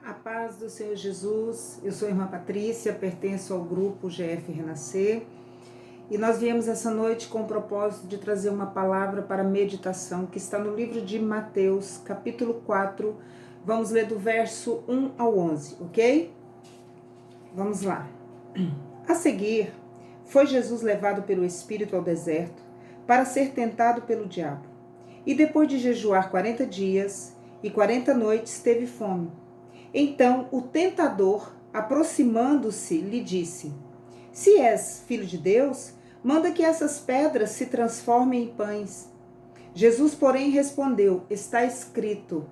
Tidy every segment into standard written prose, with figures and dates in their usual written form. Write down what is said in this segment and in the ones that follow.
A paz do Senhor Jesus, eu sou a irmã Patrícia, pertenço ao grupo GF Renascer e nós viemos essa noite com o propósito de trazer uma palavra para meditação que está no livro de Mateus, capítulo 4, vamos ler do verso 1 ao 11, ok? Vamos lá. A seguir, foi Jesus levado pelo Espírito ao deserto para ser tentado pelo diabo. E depois de jejuar 40 dias e 40 noites, teve fome. Então o tentador, aproximando-se, lhe disse: Se és filho de Deus, manda que essas pedras se transformem em pães. Jesus, porém, respondeu: Está escrito: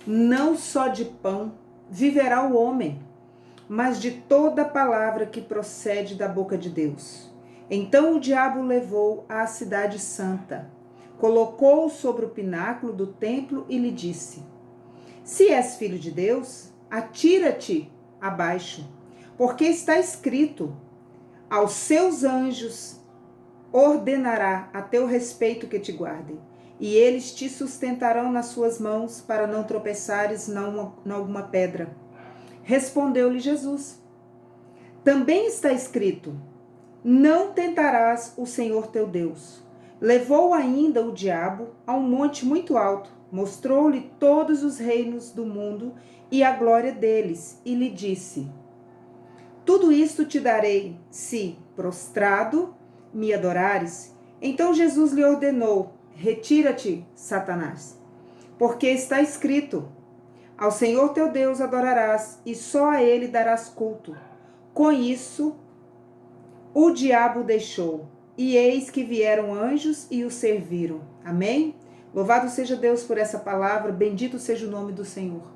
Não só de pão viverá o homem, mas de toda palavra que procede da boca de Deus. Então o diabo o levou à cidade santa, colocou-o sobre o pináculo do templo e lhe disse: Se és filho de Deus, atira-te abaixo, porque está escrito: aos seus anjos ordenará a teu respeito que te guardem, e eles te sustentarão nas suas mãos para não tropeçares em alguma pedra. Respondeu-lhe Jesus: Também está escrito: Não tentarás o Senhor teu Deus. Levou ainda o diabo a um monte muito alto, mostrou-lhe todos os reinos do mundo e a glória deles, e lhe disse: Tudo isto te darei, se, prostrado, me adorares. Então Jesus lhe ordenou: Retira-te, Satanás, porque está escrito: Ao Senhor teu Deus adorarás, e só a ele darás culto. Com isso, o diabo deixou, e eis que vieram anjos e o serviram. Amém? Louvado seja Deus por essa palavra, bendito seja o nome do Senhor.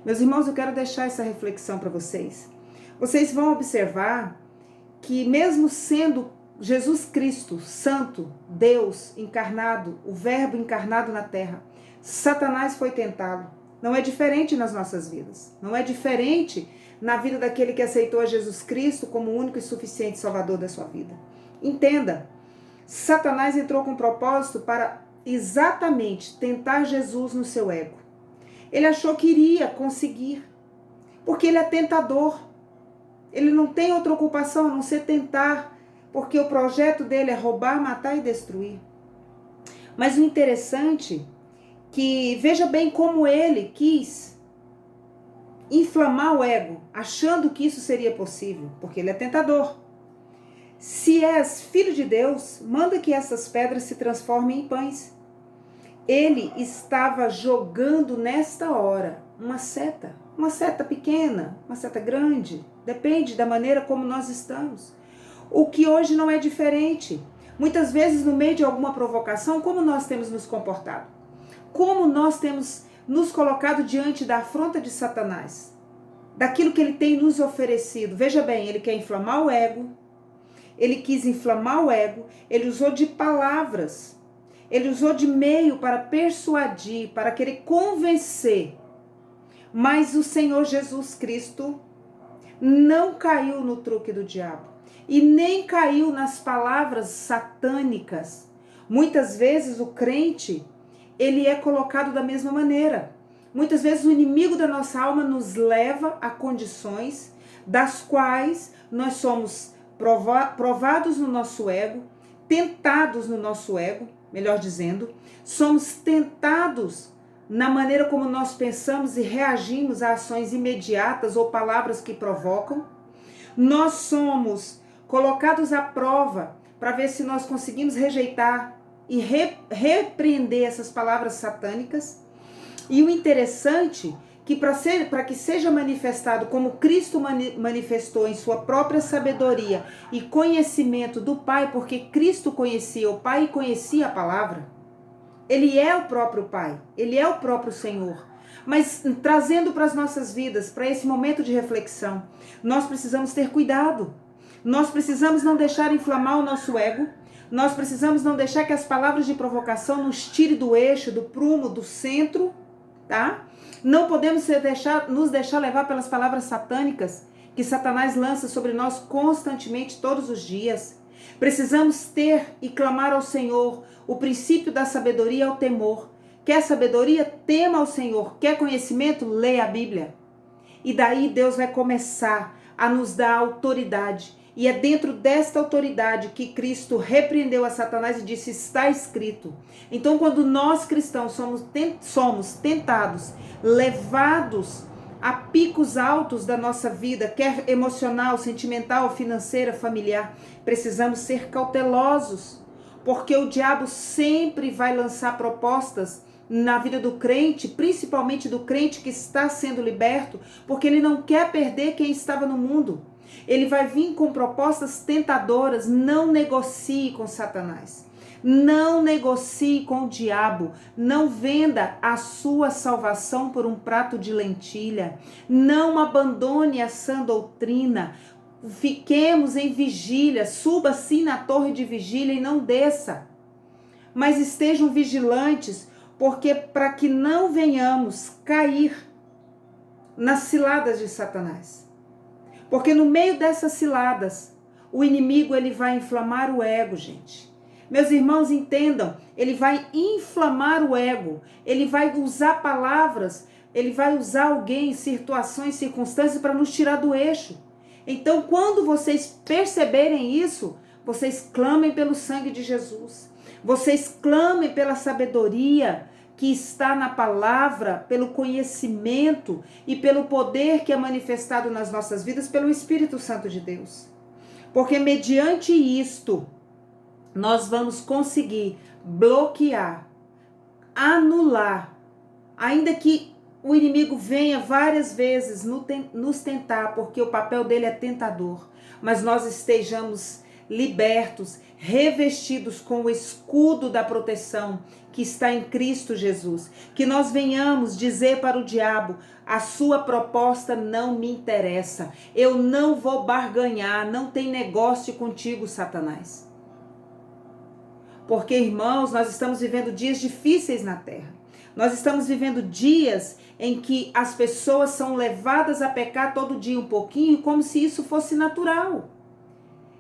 Meus irmãos, eu quero deixar essa reflexão para vocês. Vocês vão observar que mesmo sendo Jesus Cristo, Santo, Deus encarnado, o Verbo encarnado na terra, Satanás foi tentado. Não é diferente nas nossas vidas. Não é diferente na vida daquele que aceitou a Jesus Cristo como o único e suficiente Salvador da sua vida. Entenda, Satanás entrou com propósito para exatamente tentar Jesus no seu ego. Ele achou que iria conseguir, porque ele é tentador. Ele não tem outra ocupação a não ser tentar, porque o projeto dele é roubar, matar e destruir. Mas o interessante é que veja bem como ele quis inflamar o ego, achando que isso seria possível, porque ele é tentador. Se és filho de Deus, manda que essas pedras se transformem em pães. Ele estava jogando nesta hora uma seta pequena, uma seta grande, depende da maneira como nós estamos. O que hoje não é diferente. Muitas vezes, no meio de alguma provocação, como nós temos nos comportado? Como nós temos nos colocado diante da afronta de Satanás? Daquilo que ele tem nos oferecido. Veja bem, ele quer inflamar o ego. Ele quis inflamar o ego. Ele usou de palavras. Ele usou de meio para persuadir, para querer convencer. Mas o Senhor Jesus Cristo não caiu no truque do diabo. E nem caiu nas palavras satânicas. Muitas vezes o crente, ele é colocado da mesma maneira. Muitas vezes o inimigo da nossa alma nos leva a condições das quais nós somos provados no nosso ego, tentados no nosso ego, melhor dizendo, somos tentados na maneira como nós pensamos e reagimos a ações imediatas ou palavras que provocam. Nós somos colocados à prova para ver se nós conseguimos rejeitar e repreender essas palavras satânicas. E o interessante que para que seja manifestado como Cristo manifestou em sua própria sabedoria e conhecimento do Pai, porque Cristo conhecia o Pai e conhecia a palavra. Ele é o próprio Pai, ele é o próprio Senhor. Mas trazendo para as nossas vidas, para esse momento de reflexão, nós precisamos ter cuidado. Nós precisamos não deixar inflamar o nosso ego. Nós precisamos não deixar que as palavras de provocação nos tire do eixo, do prumo, do centro, tá? Não podemos nos deixar levar pelas palavras satânicas que Satanás lança sobre nós constantemente, todos os dias. Precisamos ter e clamar ao Senhor. O princípio da sabedoria é o temor. Quer sabedoria? Tema ao Senhor. Quer conhecimento? Leia a Bíblia. E daí Deus vai começar a nos dar autoridade. E é dentro desta autoridade que Cristo repreendeu a Satanás e disse: está escrito. Então, quando nós cristãos somos tentados, levados a picos altos da nossa vida, quer emocional, sentimental, financeira, familiar, precisamos ser cautelosos, porque o diabo sempre vai lançar propostas na vida do crente, principalmente do crente que está sendo liberto, porque ele não quer perder quem estava no mundo. Ele vai vir com propostas tentadoras. Não negocie com Satanás. Não negocie com o diabo. Não venda a sua salvação por um prato de lentilha. Não abandone a sã doutrina. Fiquemos em vigília. Suba sim na torre de vigília e não desça. Mas estejam vigilantes, porque para que não venhamos cair nas ciladas de Satanás. Porque no meio dessas ciladas, o inimigo ele vai inflamar o ego, gente. Meus irmãos, entendam, ele vai inflamar o ego, ele vai usar palavras, ele vai usar alguém, situações, circunstâncias para nos tirar do eixo. Então, quando vocês perceberem isso, vocês clamem pelo sangue de Jesus. Vocês clamem pela sabedoria que está na palavra, pelo conhecimento e pelo poder que é manifestado nas nossas vidas pelo Espírito Santo de Deus. Porque mediante isto, nós vamos conseguir bloquear, anular, ainda que o inimigo venha várias vezes nos tentar, porque o papel dele é tentador, mas nós estejamos libertos, revestidos com o escudo da proteção que está em Cristo Jesus. Que nós venhamos dizer para o diabo: a sua proposta não me interessa, eu não vou barganhar, não tem negócio contigo, Satanás. Porque, irmãos, nós estamos vivendo dias difíceis na terra. Nós estamos vivendo dias em que as pessoas são levadas a pecar todo dia um pouquinho, como se isso fosse natural.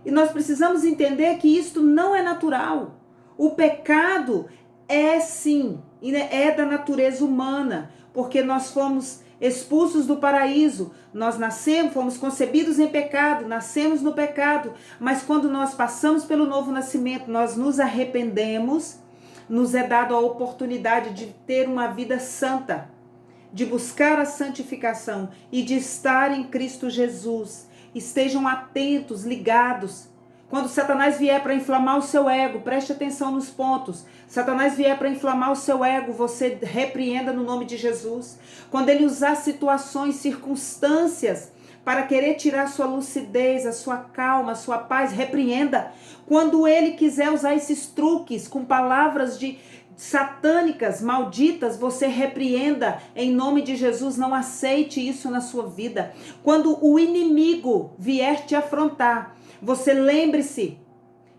E nós precisamos entender que isto não é natural. O pecado é sim, é da natureza humana, porque nós fomos expulsos do paraíso, nós nascemos, fomos concebidos em pecado, nascemos no pecado, mas quando nós passamos pelo novo nascimento, nós nos arrependemos, nos é dado a oportunidade de ter uma vida santa, de buscar a santificação e de estar em Cristo Jesus. Estejam atentos, ligados. Quando Satanás vier para inflamar o seu ego, preste atenção nos pontos. Satanás vier para inflamar o seu ego, você repreenda no nome de Jesus. Quando ele usar situações, circunstâncias para querer tirar a sua lucidez, a sua calma, a sua paz, repreenda. Quando ele quiser usar esses truques com palavras satânicas, malditas, você repreenda em nome de Jesus. Não aceite isso na sua vida. Quando o inimigo vier te afrontar, você lembre-se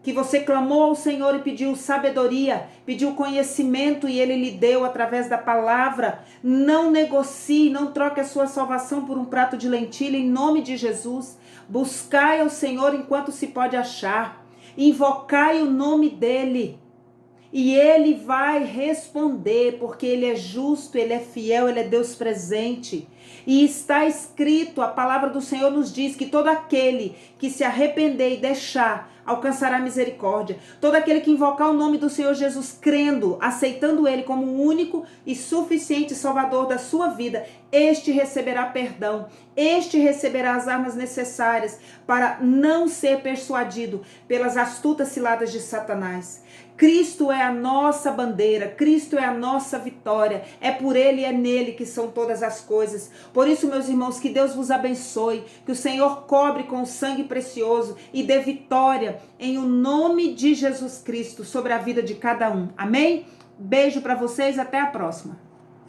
que você clamou ao Senhor e pediu sabedoria, pediu conhecimento e Ele lhe deu através da palavra. Não negocie, não troque a sua salvação por um prato de lentilha em nome de Jesus. Buscai ao Senhor enquanto se pode achar. Invocai o nome dEle. E Ele vai responder, porque Ele é justo, Ele é fiel, Ele é Deus presente. E está escrito, a palavra do Senhor nos diz que todo aquele que se arrepender e deixar, alcançará misericórdia. Todo aquele que invocar o nome do Senhor Jesus, crendo, aceitando Ele como o único e suficiente Salvador da sua vida, este receberá perdão, este receberá as armas necessárias para não ser persuadido pelas astutas ciladas de Satanás. Cristo é a nossa bandeira, Cristo é a nossa vitória, é por Ele e é nele que são todas as coisas. Por isso, meus irmãos, que Deus vos abençoe, que o Senhor cobre com o sangue precioso e dê vitória em o nome de Jesus Cristo sobre a vida de cada um. Amém? Beijo para vocês, até a próxima.